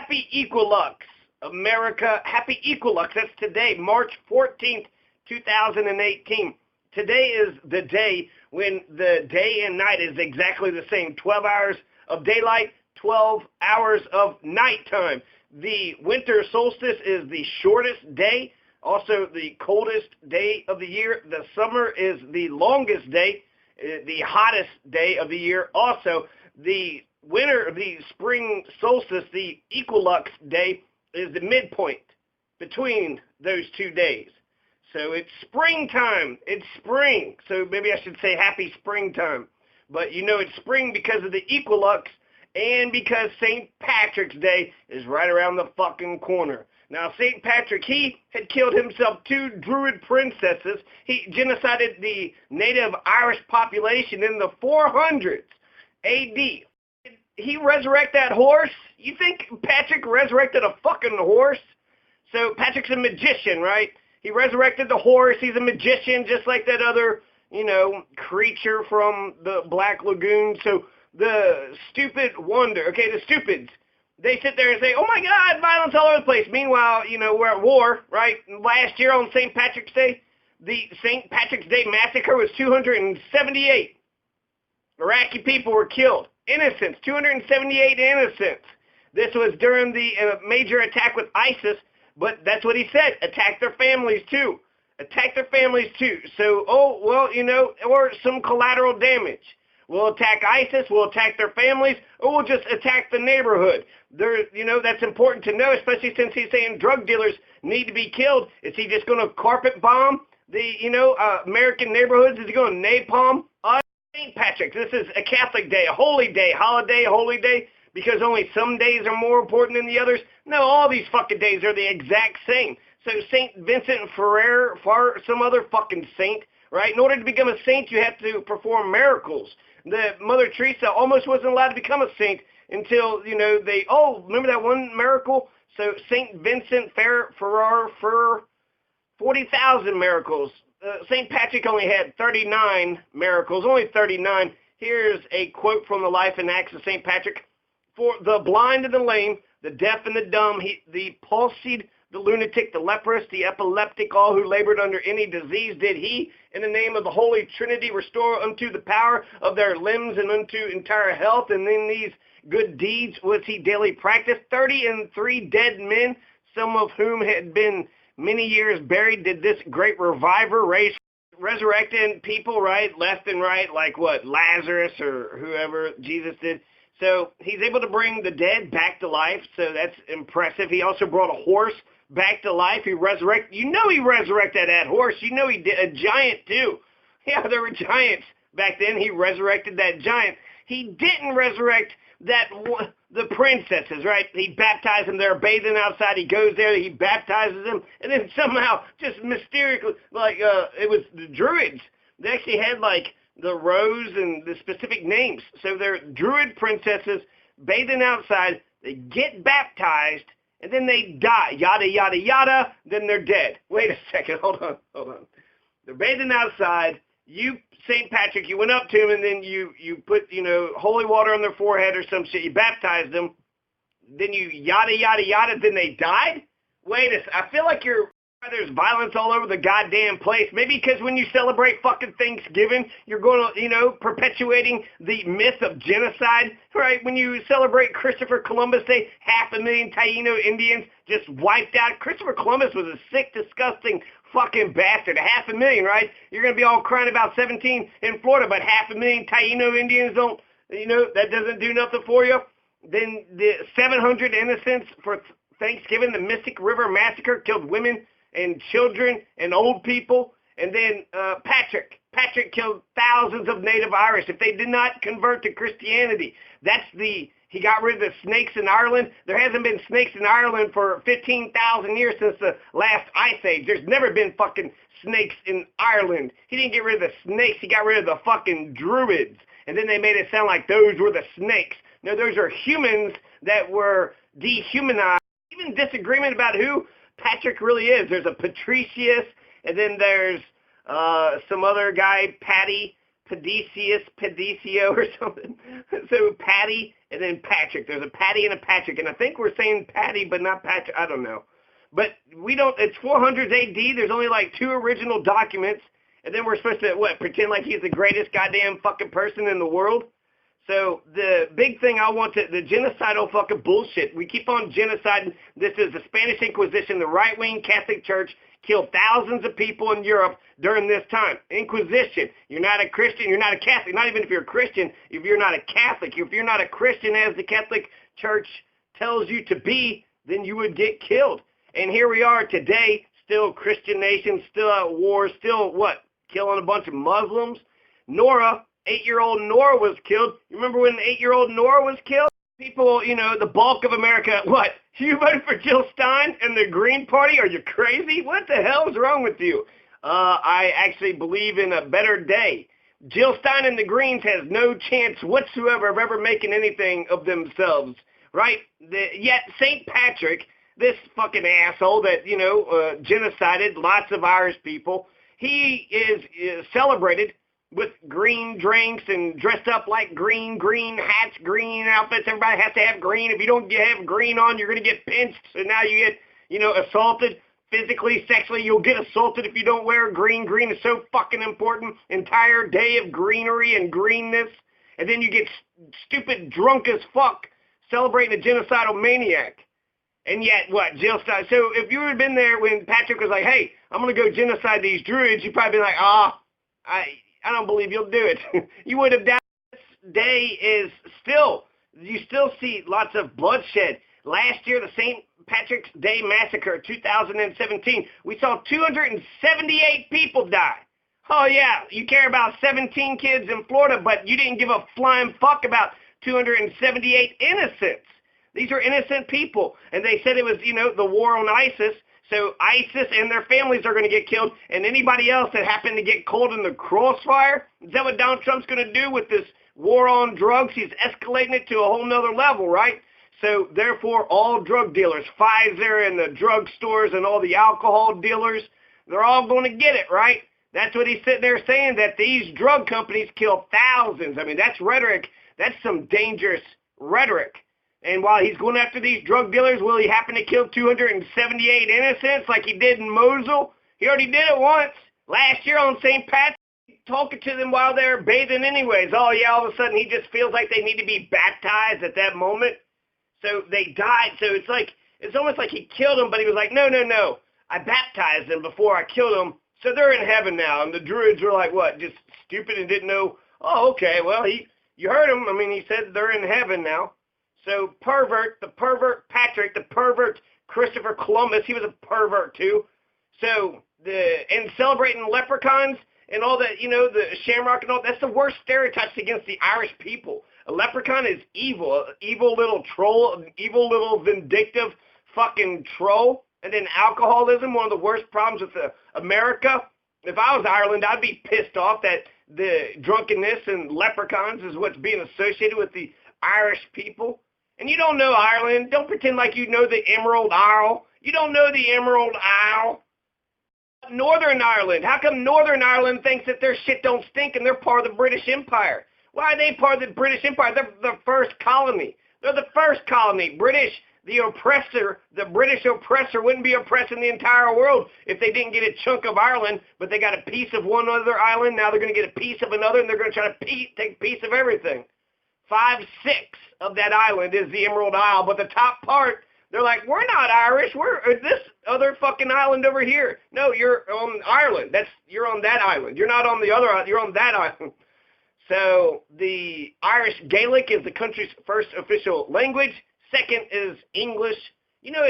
Happy Equilux, America. Happy Equilux. That's today, March 14th, 2018. Today is the day when the day and night is exactly the same. 12 hours of daylight, 12 hours of nighttime. The winter solstice is the shortest day, also the coldest day of the year. The summer is the longest day, the hottest day of the year. Also, the spring solstice, the Equilux day, is the midpoint between those 2 days. So it's springtime. It's spring. So maybe I should say happy springtime. But you know it's spring because of the Equilux and because St. Patrick's Day is right around the fucking corner. Now, St. Patrick, he had killed himself 2 druid princesses. He genocided the native Irish population in the 400s AD. He resurrected that horse? You think Patrick resurrected a fucking horse? So Patrick's a magician, right? He resurrected the horse. He's a magician, just like that other, creature from the Black Lagoon. So the stupid wonder, the stupids, they sit there and say, oh my God, violence all over the place. Meanwhile, we're at war, right? Last year on St. Patrick's Day, the St. Patrick's Day massacre was 278. Iraqi people were killed. Innocents, 278 innocents. This was during the major attack with ISIS, but that's what he said. Attack their families too. Attack their families too. So, or some collateral damage. We'll attack ISIS, we'll attack their families, or we'll just attack the neighborhood. That's important to know, especially since he's saying drug dealers need to be killed. Is he just going to carpet bomb the, American neighborhoods? Is he going to napalm us? St. Patrick, this is a Catholic day, a holy day, holiday, holy day, because only some days are more important than the others. No, all these fucking days are the exact same. So St. Vincent Ferrer, some other fucking saint, right? In order to become a saint, you have to perform miracles. The Mother Teresa almost wasn't allowed to become a saint until, remember that one miracle? So St. Vincent Ferrer, 40,000 miracles. St. Patrick only had 39 miracles, only 39. Here's a quote from the life and acts of St. Patrick. For the blind and the lame, the deaf and the dumb, the palsied, the lunatic, the leprous, the epileptic, all who labored under any disease, did he, in the name of the Holy Trinity, restore unto the power of their limbs and unto entire health. And in these good deeds was he daily practiced. 33 dead men, some of whom had been many years buried, did this great reviver raise, resurrecting people, right, left and right, like what, Lazarus or whoever Jesus did. So he's able to bring the dead back to life, so that's impressive. He also brought a horse back to life. He resurrected, he resurrected that horse. He did a giant too. Yeah, there were giants back then. He resurrected that giant. He didn't resurrect the princesses, right? He baptized them. They're bathing outside. He goes there. He baptizes them. And then somehow, just mysteriously, it was the druids. They actually had, the rose and the specific names. So they're druid princesses bathing outside. They get baptized, and then they die. Yada, yada, yada. Then they're dead. Wait a second. Hold on. They're bathing outside. St. Patrick, you went up to him, and then you put, holy water on their forehead or some shit. You baptized them. Then you yada, yada, yada. Then they died? Wait a second. I feel like there's violence all over the goddamn place. Maybe because when you celebrate fucking Thanksgiving, you're going to, perpetuating the myth of genocide, right? When you celebrate Christopher Columbus Day, 500,000 Taino Indians just wiped out. Christopher Columbus was a sick, disgusting fucking bastard. 500,000, right? You're going to be all crying about 17 in Florida, but 500,000 Taino Indians don't, that doesn't do nothing for you. Then the 700 innocents for Thanksgiving, the Mystic River Massacre, killed women and children and old people. And then Patrick killed thousands of native Irish. If they did not convert to Christianity, he got rid of the snakes in Ireland. There hasn't been snakes in Ireland for 15,000 years since the last ice age. There's never been fucking snakes in Ireland. He didn't get rid of the snakes. He got rid of the fucking druids. And then they made it sound like those were the snakes. No, those are humans that were dehumanized. Even disagreement about who Patrick really is. There's a Patricius, and then there's some other guy, Pedicio or something. So Patty and then Patrick. There's a Patty and a Patrick, and I think we're saying Patty, but not Patrick. I don't know. But we don't, it's 400 AD. There's only like 2 original documents, and then we're supposed to, what, pretend like he's the greatest goddamn fucking person in the world? So the big thing I want to, the genocidal fucking bullshit, we keep on genociding. This is the Spanish Inquisition, the right-wing Catholic Church killed thousands of people in Europe during this time. Inquisition, you're not a Christian, you're not a Catholic, not even if you're a Christian, if you're not a Catholic, if you're not a Christian as the Catholic Church tells you to be, then you would get killed. And here we are today, still Christian nation, still at war, still what, killing a bunch of Muslims. Nora, 8-year-old Nora was killed. You remember when 8-year-old Nora was killed? People, you know, the bulk of America, what? You voted for Jill Stein and the Green Party? Are you crazy? What the hell is wrong with you? I actually believe in a better day. Jill Stein and the Greens has no chance whatsoever of ever making anything of themselves, right? Yet St. Patrick, this fucking asshole that, you know, genocided lots of Irish people, he is celebrated with green drinks and dressed up like green hats, green outfits. Everybody has to have green. If you don't have green on, you're going to get pinched. So now you get, you know, assaulted physically, sexually. You'll get assaulted if you don't wear green. Green is so fucking important. Entire day of greenery and greenness. And then you get stupid drunk as fuck celebrating a genocidal maniac. And yet, what, Jill Stein? So if you had been there when Patrick was like, hey, I'm going to go genocide these druids, you'd probably be like, I don't believe you'll do it. You would have died. This day is still, you still see lots of bloodshed. Last year, the St. Patrick's Day Massacre, 2017, we saw 278 people die. Oh, yeah, you care about 17 kids in Florida, but you didn't give a flying fuck about 278 innocents. These are innocent people. And they said it was, you know, the war on ISIS. So ISIS and their families are going to get killed, and anybody else that happened to get caught in the crossfire. Is that what Donald Trump's going to do with this war on drugs? He's escalating it to a whole nother level, right? So therefore, all drug dealers, Pfizer and the drug stores and all the alcohol dealers, they're all going to get it, right? That's what he's sitting there saying, that these drug companies kill thousands. I mean, that's rhetoric. That's some dangerous rhetoric. And while he's going after these drug dealers, will he happen to kill 278 innocents like he did in Mosul? He already did it once. Last year on St. Patrick's, talking to them while they're bathing anyways. Oh, yeah, all of a sudden he just feels like they need to be baptized at that moment. So they died. So it's like, it's almost like he killed them, but he was like, no, I baptized them before I killed them. So they're in heaven now. And the druids were like, what, just stupid and didn't know? Oh, okay, well, you heard him. I mean, he said they're in heaven now. So pervert, the pervert Patrick, the pervert Christopher Columbus, he was a pervert too. So and celebrating leprechauns and all that, you know, the shamrock and all, that's the worst stereotypes against the Irish people. A leprechaun is evil, an evil little troll, an evil little vindictive fucking troll. And then alcoholism, one of the worst problems with America. If I was Ireland, I'd be pissed off that the drunkenness and leprechauns is what's being associated with the Irish people. And you don't know Ireland. Don't pretend like you know the Emerald Isle. You don't know the Emerald Isle. Northern Ireland. How come Northern Ireland thinks that their shit don't stink and they're part of the British Empire? Why are they part of the British Empire? They're the first colony. They're the first colony. British, the oppressor, the British oppressor wouldn't be oppressing the entire world if they didn't get a chunk of Ireland, but they got a piece of one other island. Now they're going to get a piece of another, and they're going to try to take a piece of everything. 5/6 of that island is the Emerald Isle, but the top part, they're like, we're not Irish, we're this other fucking island over here. No, you're on Ireland. You're on that island. You're not on the other island. You're on that island. So the Irish Gaelic is the country's first official language. Second is English. You know,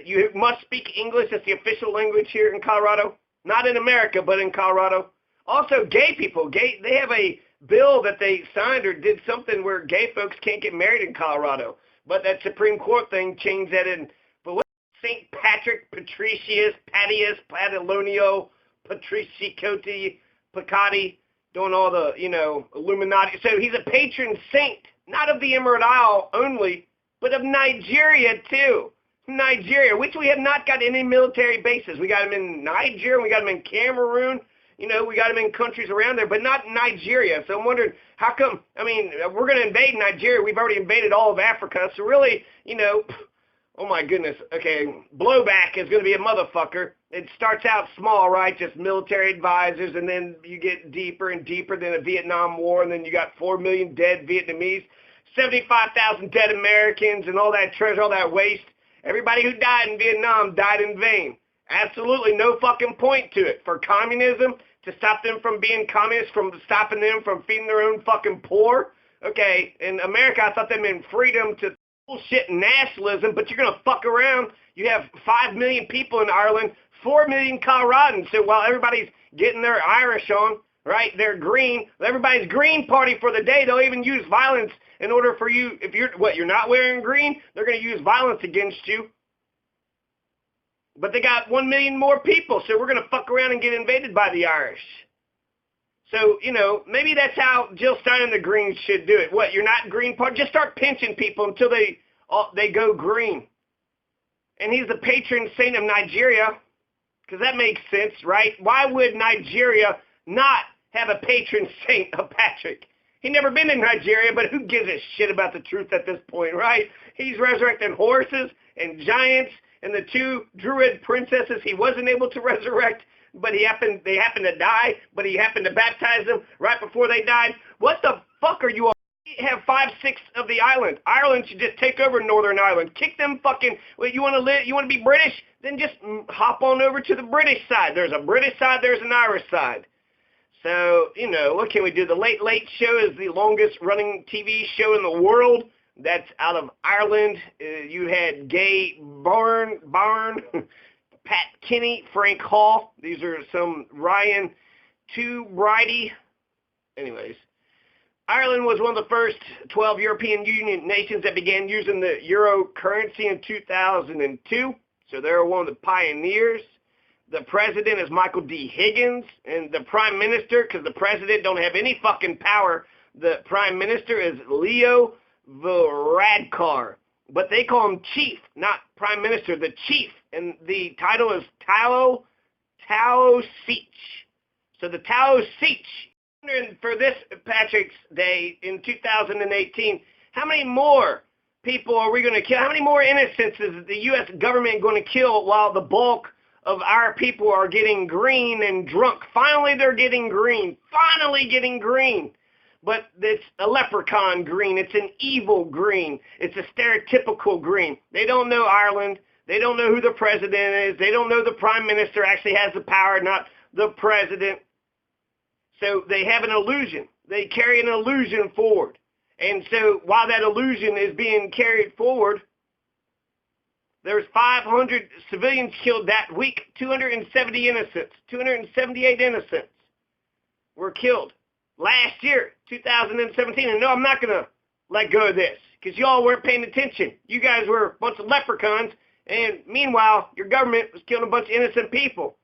you must speak English. It's the official language here in Colorado. Not in America, but in Colorado. Also, gay people. They have a bill that they signed or did something where gay folks can't get married in Colorado. But that Supreme Court thing changed that in. But what St. Patrick, Patricius, Patius, Patilonio, Patricicotti, Piccati, doing all the, you know, Illuminati. So he's a patron saint, not of the Emerald Isle only, but of Nigeria too. Nigeria, which we have not got any military bases. We got them in Nigeria, we got them in Cameroon, You know, we got them in countries around there, but not Nigeria. So I'm wondering, how come, I mean, we're going to invade Nigeria. We've already invaded all of Africa. So really, you know, oh my goodness. Okay, blowback is going to be a motherfucker. It starts out small, right? Just military advisors, and then you get deeper and deeper than the Vietnam War, and then you got 4 million dead Vietnamese, 75,000 dead Americans, and all that treasure, all that waste. Everybody who died in Vietnam died in vain. Absolutely no fucking point to it. For communism, to stop them from being communists, from stopping them from feeding their own fucking poor. Okay, in America, I thought that meant freedom to bullshit nationalism, but you're going to fuck around. You have 5 million people in Ireland, 4 million Coloradans. So while everybody's getting their Irish on, right, they're green, everybody's green party for the day. They'll even use violence in order for you, if you're not wearing green, they're going to use violence against you. But they got 1 million more people, so we're going to fuck around and get invaded by the Irish. So, you know, maybe that's how Jill Stein and the Greens should do it. What, you're not Green Party? Just start pinching people until they go green. And he's the patron saint of Nigeria, because that makes sense, right? Why would Nigeria not have a patron saint of Patrick? He's never been in Nigeria, but who gives a shit about the truth at this point, right? He's resurrecting horses and giants and the 2 druid princesses he wasn't able to resurrect, but they happened to die, but he happened to baptize them right before they died. What the fuck are you all? We have 5/6 of the island. Ireland should just take over Northern Ireland. Kick them fucking, you want to be British? Then just hop on over to the British side. There's a British side, there's an Irish side. So, you know, what can we do? The Late Late Show is the longest running TV show in the world. That's out of Ireland. You had Gay Barn, Pat Kenny, Frank Hall. These are some Ryan Too Brighty. Anyways, Ireland was one of the first 12 European Union nations that began using the euro currency in 2002. So they're one of the pioneers. The president is Michael D. Higgins, and the prime minister, because the president don't have any fucking power, the prime minister is Leo Varadkar, but they call him chief, not prime minister, the chief, and the title is Tao Sich. So the Tao Sich, for this Patrick's Day in 2018, how many more people are we going to kill? How many more innocents is the U.S. government going to kill while the bulk of our people are getting green and drunk? Finally, they're getting green. Finally getting green. But it's a leprechaun green. It's an evil green. It's a stereotypical green. They don't know Ireland. They don't know who the president is. They don't know the prime minister actually has the power, not the president. So they have an illusion. They carry an illusion forward. And so while that illusion is being carried forward, there's 500 civilians killed that week, 270 innocents, 278 innocents were killed. Last year, 2017, and no, I'm not going to let go of this, because y'all weren't paying attention. You guys were a bunch of leprechauns, and meanwhile, your government was killing a bunch of innocent people.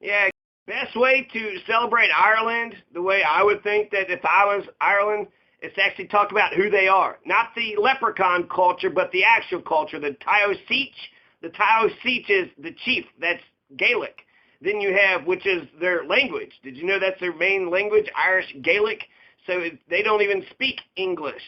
Yeah, best way to celebrate Ireland, the way I would think that if I was Ireland, is to actually talk about who they are. Not the leprechaun culture, but the actual culture, the Tao Sich. The Tao Sich is the chief. That's Gaelic. Then you have, which is their language. Did you know that's their main language, Irish Gaelic? So they don't even speak English.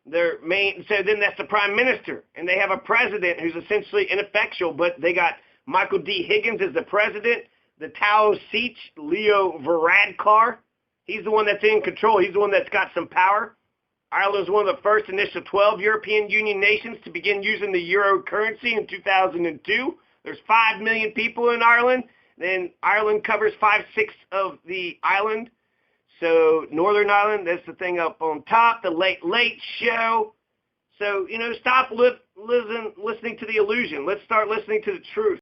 So then that's the prime minister. And they have a president who's essentially ineffectual, but they got Michael D. Higgins as the president. The Tao Sich, Leo Varadkar, he's the one that's in control. He's the one that's got some power. Ireland was one of the first initial 12 European Union nations to begin using the euro currency in 2002. There's 5 million people in Ireland. Then Ireland covers 5/6 of the island. So Northern Ireland, that's the thing up on top, the Late Late Show. So, you know, stop listening to the illusion. Let's start listening to the truth.